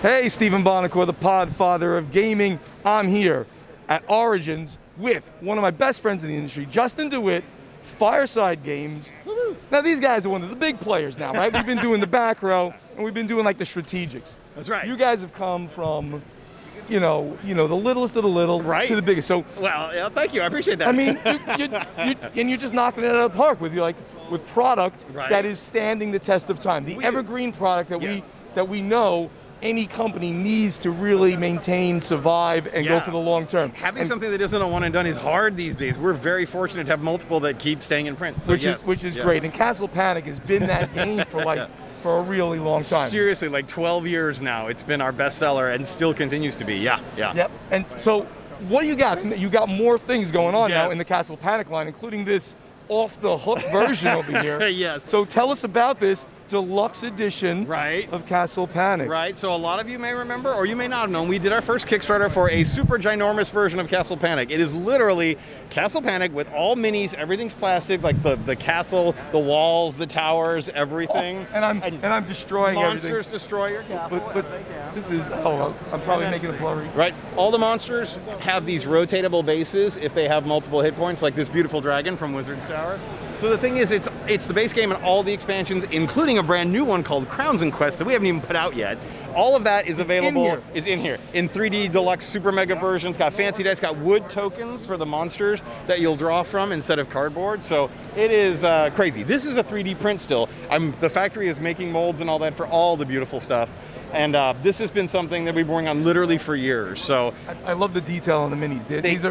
Hey, Stephen Bonacore, the Podfather of gaming. I'm here at Origins with one of my best friends in the industry, Justin DeWitt, Fireside Games. Now, these guys are one of the big players now, right? We've been doing the back row, and we've been doing like the strategics. That's right. You guys have come from, the littlest of the little right. to the biggest. So, well, yeah, thank you. I appreciate that. I mean, and you're just knocking it out of the park with with product right. that is standing the test of time. The evergreen product that we know any company needs to really maintain, survive, and go for the long term. Having something that isn't a one and done is hard these days. We're very fortunate to have multiple that keep staying in print. So which is great. And Castle Panic has been that game for for a really long time. Seriously, like 12 years now. It's been our bestseller and still continues to be. Yeah. Yep. And so, what do you got? You got more things going on now in the Castle Panic line, including this off-the-hook version over here. Yes. So tell us about this deluxe edition of Castle Panic. Right, so a lot of you may remember, or you may not have known, we did our first Kickstarter for a super ginormous version of Castle Panic. It is literally Castle Panic with all minis, everything's plastic, like the castle, the walls, the towers, everything. Oh, and I'm destroying everything. Monsters destroy your castle. But this is, I'm probably making it blurry. Right, all the monsters have these rotatable bases if they have multiple hit points, like this beautiful dragon from Wizard's Tower. So the thing is, it's the base game and all the expansions, including a brand new one called Crowns and Quests that we haven't even put out yet. All of that is available, is in here. In 3D deluxe super mega versions, got fancy dice, got wood tokens for the monsters that you'll draw from instead of cardboard. So it is crazy. This is a 3D print still. The factory is making molds and all that for all the beautiful stuff. And this has been something that we've been working on literally for years. So I love the detail on the minis.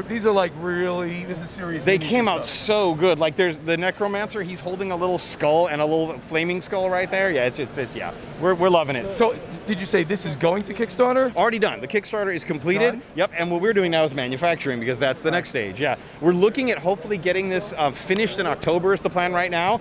These are like really, this is serious. They came out so good. Like there's the Necromancer, he's holding a little skull and a little flaming skull right there. Yeah, it's we're loving it. So did you say this is going to Kickstarter? Already done. The Kickstarter is completed. Yep, and what we're doing now is manufacturing because that's the next stage. Yeah, we're looking at hopefully getting this finished in October is the plan right now.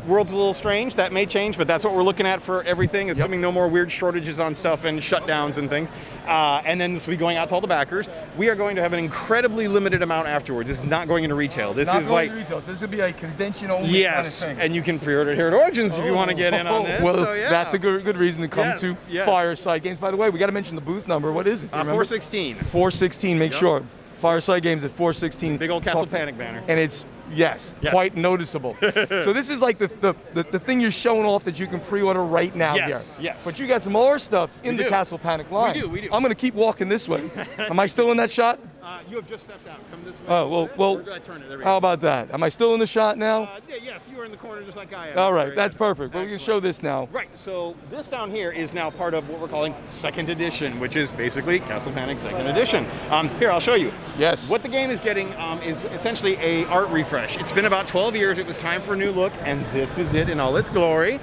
World's a little strange. That may change, but that's what we're looking at for everything, assuming no more weird shortages on stuff and shutdowns and things. And then this will be going out to all the backers. We are going to have an incredibly limited amount afterwards. This is not going into retail. This is like retail. So this will be a convention only kind of thing. And you can pre-order it here at Origins if you want to get in on this. Well, that's a good reason to come to Fireside Games. By the way, we got to mention the booth number. What is it? 416. 416. Make sure. Fireside Games at 416. Big old Castle Panic banner. And it's quite noticeable. So this is like the thing you're showing off that you can pre-order right now here. Yes. But you got some more stuff in the Castle Panic line. We do. I'm going to keep walking this way. Am I still in that shot? You have just stepped out. Come this way. Oh, well Where did I turn it? There we how go. about that? Am I still in the shot now? Yes, you are in the corner just like I am. All right, that's perfect. Well, we can show this now. Right, so this down here is now part of what we're calling Second Edition, which is basically Castle Panic Second Edition. Here, I'll show you. Yes. What the game is getting is essentially a art refresh. It's been about 12 years. It was time for a new look, and this is it in all its glory.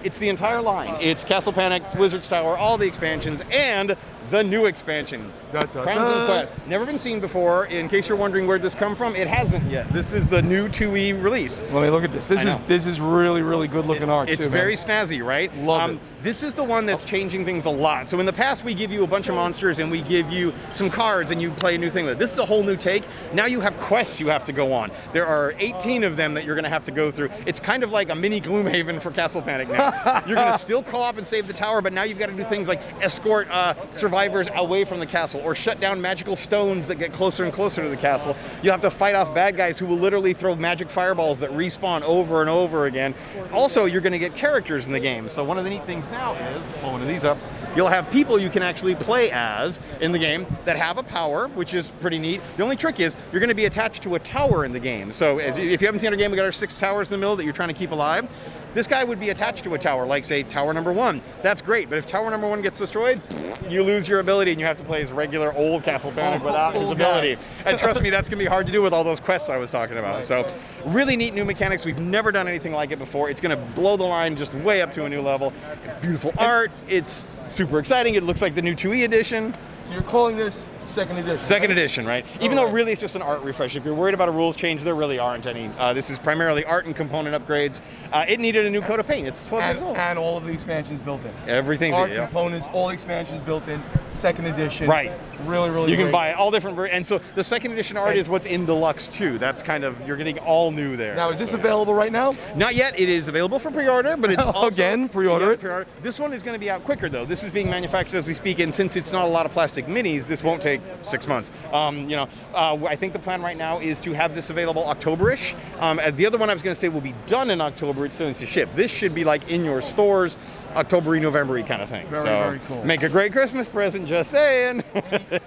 It's the entire line. It's Castle Panic, Wizard's Tower, all the expansions, and the new expansion, Crowns and Quests. Never been seen before. In case you're wondering where this come from, it hasn't yet. This is the new 2E release. Let me look at this. This is really, really good looking art. It's very snazzy, right? Love it. This is the one that's changing things a lot. So in the past, we give you a bunch of monsters and we give you some cards and you play a new thing with it. This is a whole new take. Now you have quests you have to go on. There are 18 of them that you're going to have to go through. It's kind of like a mini Gloomhaven for Castle Panic now. You're going to still co-op and save the tower, but now you've got to do things like escort survivors away from the castle or shut down magical stones that get closer and closer to the castle. You have to fight off bad guys who will literally throw magic fireballs that respawn over and over again. Also, you're going to get characters in the game. So one of the neat things now is, pull one of these up, you'll have people you can actually play as in the game that have a power, which is pretty neat. The only trick is you're going to be attached to a tower in the game. So if you haven't seen our game, we got our 6 towers in the middle that you're trying to keep alive. This guy would be attached to a tower, like say tower number 1. That's great, but if tower number 1 gets destroyed, you lose your ability and you have to play as regular old Castle Panic without his ability. And trust me, that's going to be hard to do with all those quests I was talking about. So really neat new mechanics. We've never done anything like it before. It's going to blow the line just way up to a new level. Beautiful art. It's super exciting. It looks like the new 2E edition. So you're calling this second edition. Second edition, right? Even though right. really it's just an art refresh. If you're worried about a rules change, there really aren't any. This is primarily art and component upgrades. It needed a new coat of paint. It's 12 years old. And all of the expansions built in. Everything's art in, yeah. components, all the expansions built in. Second edition. Right. Really, really You can great. buy all different, and so the second edition art is what's in Deluxe too. That's kind of, you're getting all new there. Now, is this available right now? Not yet. It is available for pre-order, but it's also... Again, pre-order it. Pre-order. This one is going to be out quicker though. This is being manufactured as we speak, and since it's not a lot of plastic minis, this won't take 6 months. I think the plan right now is to have this available October-ish. The other one I was going to say will be done in October. It still needs to ship. This should be like in your stores, October-y, November-y kind of thing. Very cool. Make a great Christmas present, just saying.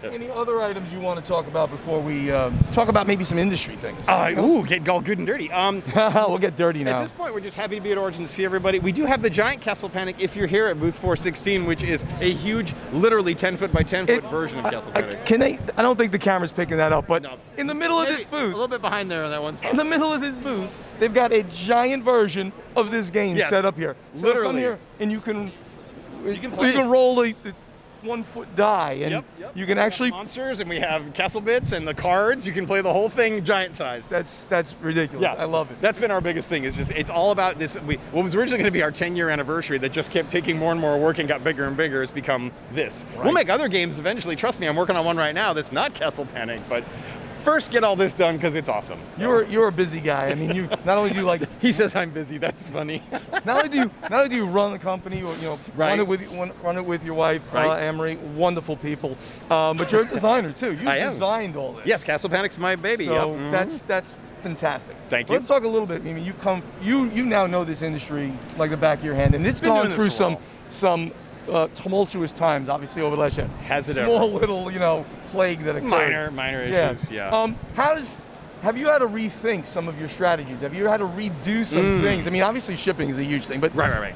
Any other items you want to talk about before we talk about maybe some industry things? Get all good and dirty. We'll get dirty now. At this point, we're just happy to be at Origins to see everybody. We do have the giant Castle Panic if you're here at booth 416, which is a huge, literally 10-foot by 10-foot version of Castle Panic. I don't think the camera's picking that up, but No. in the middle of Maybe this a booth, little bit behind there on that one spot. in the middle of this booth, they've got a giant version of this game Yes. set up here. So Literally. come here and you can play it. roll the 1-foot die, and you can actually. Monsters, and we have castle bits and the cards. You can play the whole thing giant size. That's ridiculous. Yeah, I love it. That's been our biggest thing. It's all about this. What was originally going to be our 10-year anniversary that just kept taking more and more work and got bigger and bigger has become this. Right. We'll make other games eventually. Trust me, I'm working on one right now that's not Castle Panic, but first get all this done because it's awesome. You're a busy guy. I mean, you not only do you like He says I'm busy. That's funny. not only do you run the company, or Right. run it with your wife, Right. Amory, wonderful people, but you're a designer too. You I am. designed all this. Yes, Castle Panic's my baby. So Yep. Mhm. that's fantastic. Thank you. Let's talk a little bit. I mean, you now know this industry like the back of your hand, and it's Been gone doing through this for a some tumultuous times, obviously over the last year. Has it Small ever? little plague that occurred. Minor issues. Yeah. Have you had to rethink some of your strategies? Have you had to redo some things? I mean, obviously shipping is a huge thing, but Right.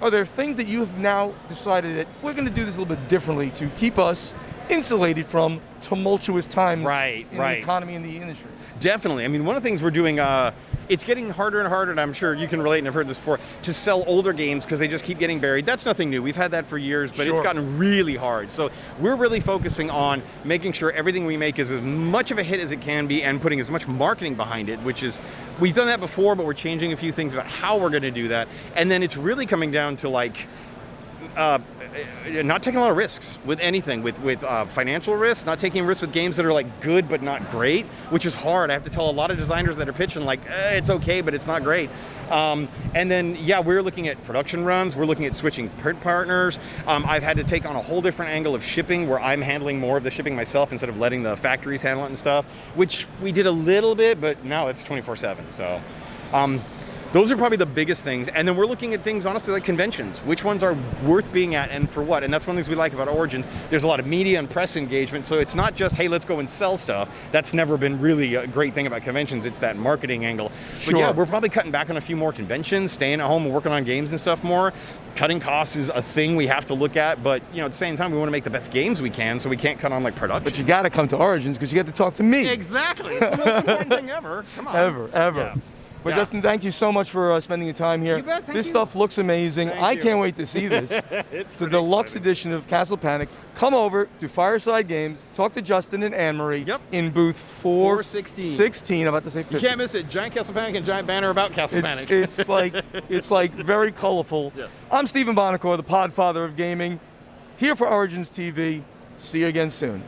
are there things that you have now decided that we're going to do this a little bit differently to keep us insulated from tumultuous times in the economy and the industry? Definitely. I mean, one of the things we're doing, it's getting harder and harder, and I'm sure you can relate and have heard this before, to sell older games because they just keep getting buried. That's nothing new. We've had that for years, but it's Sure. gotten really hard. So we're really focusing on making sure everything we make is as much of a hit as it can be and putting as much marketing behind it, which is, we've done that before, but we're changing a few things about how we're going to do that. And then it's really coming down to not taking a lot of risks with anything, with financial risks, not taking risks with games that are like good but not great, which is hard. I have to tell a lot of designers that are pitching like, it's okay, but it's not great. And then, we're looking at production runs. We're looking at switching print partners. I've had to take on a whole different angle of shipping where I'm handling more of the shipping myself instead of letting the factories handle it and stuff, which we did a little bit, but now it's 24/7. So those are probably the biggest things. And then we're looking at things, honestly, like conventions. Which ones are worth being at and for what? And that's one of the things we like about Origins. There's a lot of media and press engagement, so it's not just, hey, let's go and sell stuff. That's never been really a great thing about conventions. It's that marketing angle. Sure. But yeah, we're probably cutting back on a few more conventions, staying at home and working on games and stuff more. Cutting costs is a thing we have to look at, but at the same time, we want to make the best games we can, so we can't cut on production. But you got to come to Origins because you get to talk to me. Exactly. It's the most important thing ever. Come on. Ever. Yeah. But Justin, thank you so much for spending your time here. You bet, thank this you. stuff looks amazing. Thank I you. can't wait to see this. It's the pretty deluxe exciting. edition of Castle Panic. Come over to Fireside Games, talk to Justin and Anne-Marie in booth 416. I'm about to say 50. You can't miss it. Giant Castle Panic and giant banner about Castle Panic. It's like very colorful. Yeah. I'm Stephen Bonacore, the Podfather of gaming, here for Origins TV. See you again soon.